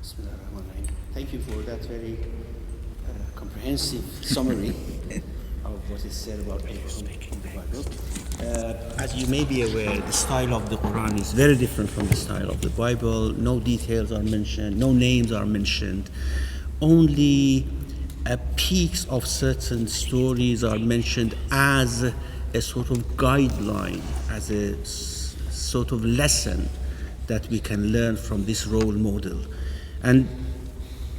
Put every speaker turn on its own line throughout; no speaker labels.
Bismillahirrahmanirrahim. Thank you for that very comprehensive summary of what is said about Abraham in the Bible. As you may be aware, the style of the Quran is very different from the style of the Bible. No details are mentioned, no names are mentioned. Only peaks of certain stories are mentioned as a sort of guideline, as a sort of lesson that we can learn from this role model. And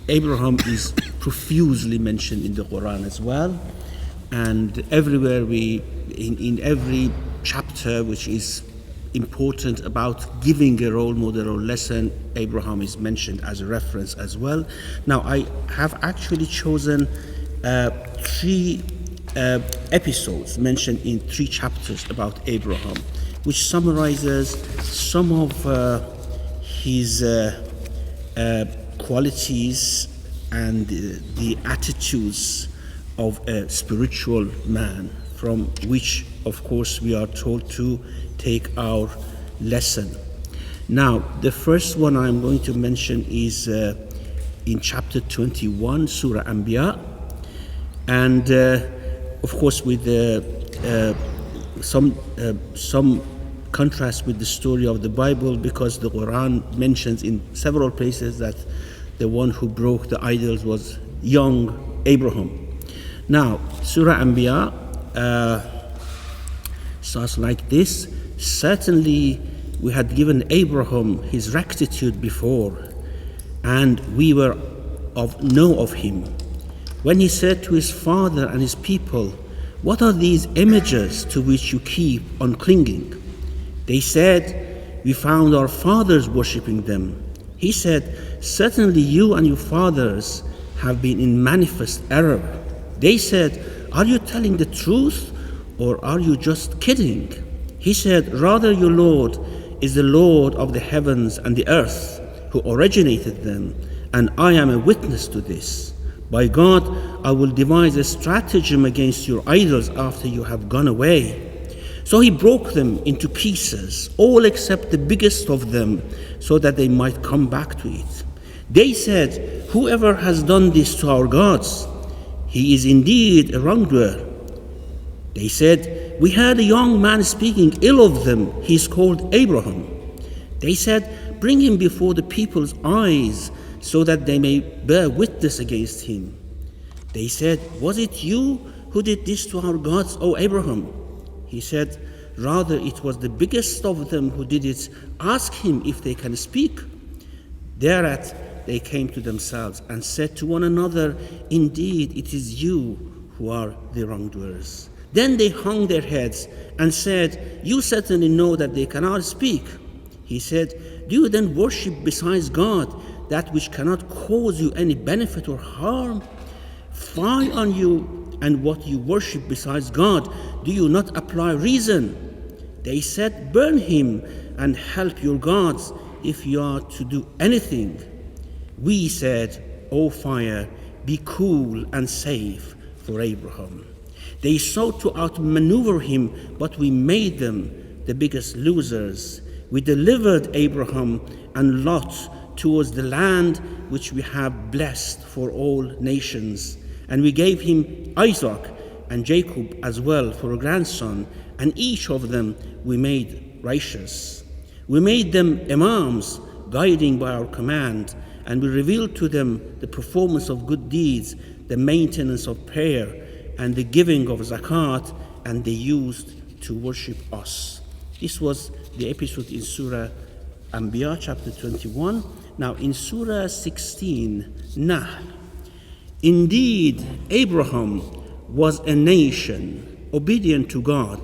Abraham is profusely mentioned in the Quran as well. And everywhere in every chapter which is important about giving a role model or lesson, Abraham is mentioned as a reference as well. Now, I have actually chosen three episodes mentioned in 3 chapters about Abraham, which summarizes some of his qualities and the attitudes of a spiritual man, from which, of course, we are told to take our lesson. Now, the first one I'm going to mention is in chapter 21, Surah Anbiya, and of course with some contrast with the story of the Bible, because the Quran mentions in several places that the one who broke the idols was young Abraham. Now, Surah Anbiya starts like this: certainly we had given Abraham his rectitude before, and we were know of him. When he said to his father and his people, "What are these images to which you keep on clinging?" They said, "We found our fathers worshipping them." He said, "Certainly you and your fathers have been in manifest error." They said, "Are you telling the truth, or are you just kidding?" He said, "Rather your Lord is the Lord of the heavens and the earth, who originated them, and I am a witness to this. By God, I will devise a stratagem against your idols after you have gone away." So he broke them into pieces, all except the biggest of them, so that they might come back to it. They said, "Whoever has done this to our gods, he is indeed a wrongdoer." They said, "We heard a young man speaking ill of them. He is called Abraham." They said, "Bring him before the people's eyes, so that they may bear witness against him." They said, "Was it you who did this to our gods, O Abraham?" He said, "Rather it was the biggest of them who did it. Ask him if they can speak." Thereat they came to themselves and said to one another, "Indeed, it is you who are the wrongdoers." Then they hung their heads and said, "You certainly know that they cannot speak." He said, "Do you then worship besides God that which cannot cause you any benefit or harm? Fie on you and what you worship besides God. Do you not apply reason?" They said, "Burn him and help your gods if you are to do anything." We said, "O fire, be cool and safe for Abraham." They sought to outmaneuver him, but we made them the biggest losers. We delivered Abraham and Lot towards the land which we have blessed for all nations. And we gave him Isaac and Jacob as well for a grandson, and each of them we made righteous. We made them imams, guiding by our command, and we revealed to them the performance of good deeds, the maintenance of prayer, and the giving of zakat, and they used to worship us. This was the episode in Surah Anbiya, chapter 21. Now in Surah 16, Nahl, indeed Abraham was a nation obedient to God,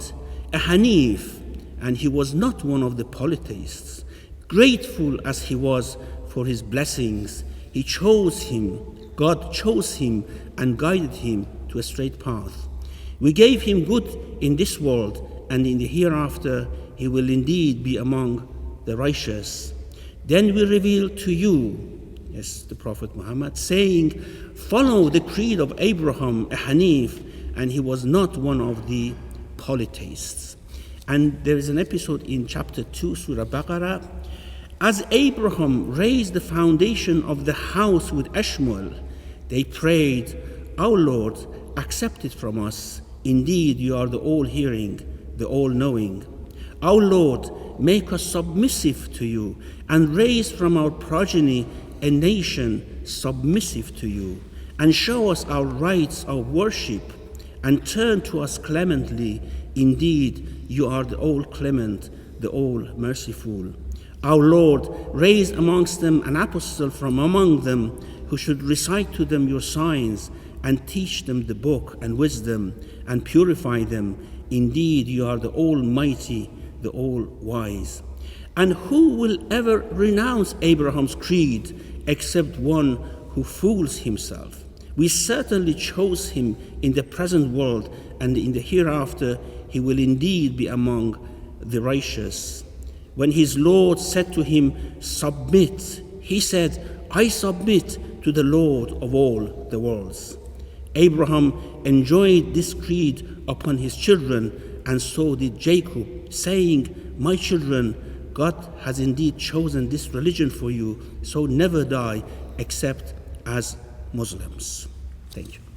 a Hanif, and he was not one of the polytheists. Grateful as he was for his blessings, he chose him, God chose him and guided him to a straight path. We gave him good in this world, and in the hereafter he will indeed be among the righteous. Then we revealed to you, yes, the Prophet Muhammad, saying, "Follow the creed of Abraham, a Hanif, and he was not one of the polytheists." And there is an episode in chapter 2, Surah Baqarah, As Abraham raised the foundation of the house with Ishmael, they prayed, Our Lord, accept it from us. Indeed, you are the all-hearing, the all-knowing. Our Lord, make us submissive to you, and raise from our progeny a nation submissive to you, and show us our rights of worship, and turn to us clemently. Indeed, you are the all-clement, the all-merciful. Our Lord, raise amongst them an apostle from among them, who should recite to them your signs, and teach them the book and wisdom, and purify them. Indeed, you are the Almighty, the All-Wise. And who will ever renounce Abraham's creed except one who fools himself? We certainly chose him in the present world, and in the hereafter he will indeed be among the righteous. When his Lord said to him, Submit, he said, I submit to the Lord of all the worlds. Abraham enjoined this creed upon his children, and so did Jacob, saying, My children, God has indeed chosen this religion for you, so never die except as Muslims. Thank you.